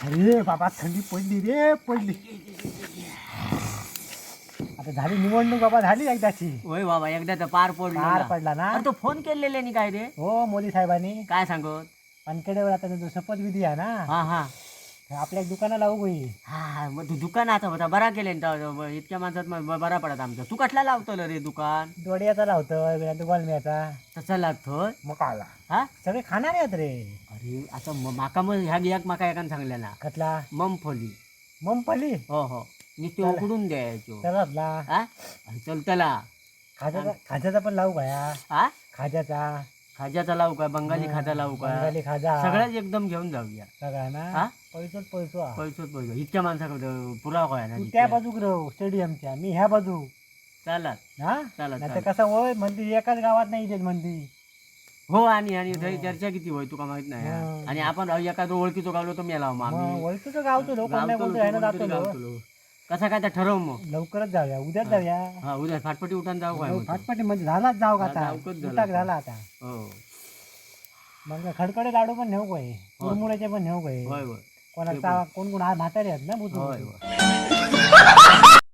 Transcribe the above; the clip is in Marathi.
अरे बाबा थंडी पडली रे पडली. आता झाली निवडणूक बाबा, झाली एकदाची. होय बाबा एकदा तर पार पार पडला ना. अरे तो फोन केलेले नी काय रे? हो मोदी साहेबांनी काय सांगत? वानखेडेवर आता जो शपथविधी आहे ना, हा हा आपल्या एक दुकानाला लावू गई. हा मग तू दुकानात होता बरा केले इतक्या माणसात मग बरा पडत आमचं. तू कसला लावतो रे दुकान? दोड्याचा लावतोय गोलम्याचा. तसा लागतोय मग काला हा? सगळे खाणारे आहेत रे. अरे आता माका मग ह्या गियाक माका एकान सांगल्या ना खतला ममफली. मुंगफली हो हो नुसते चला. उकडून द्यायचो. त्याला हा चलतला खाज्याचा पण लावू का? हा खाज्याचा खाज्याचा लावू का? बंगाली खाजा लावू का? बंगाली खाजा सगळ्याच एकदम घेऊन जाऊया. सगळा ना. हा? पैसोच पैसो हा. पैसोच इतक्या माणसाकडे पुरावा आहे ना तू तिथे. त्या बाजूक राहू स्टेडियमच्या, मी ह्या बाजू. चालत हा चालत नाही तर कसं होय म्हणती एकाच गावात नाही येत म्हणती. हो आणि आणि थंय चर्चा किती होय तुका माहित नाही हा. हा. आणि आपण एखादं ओळखीचो गावलो तो मेला मग मग आम्ही ओळखीचं गावतो लोक कोण नाही गावतो बोलतो ह्यानं कोणतरी जातो गावतो. कसा काय तर ठरव मग. लवकरच जाऊया, उद्याच जाऊया. हा उद्या फाटपटी उठान जाऊ काय म्हणतो? फाटपाटी म्हणजे झालाच जाऊ का आता. जाऊकच झाला उताक आता. झाला आता. हो मग खडकडे लाडू पण नेऊ काय, कुरमुऱ्याचे पण नेऊ काय. होय होय कोणाचा कोण कोण म्हातारे आहेत ना बुजू. होय होय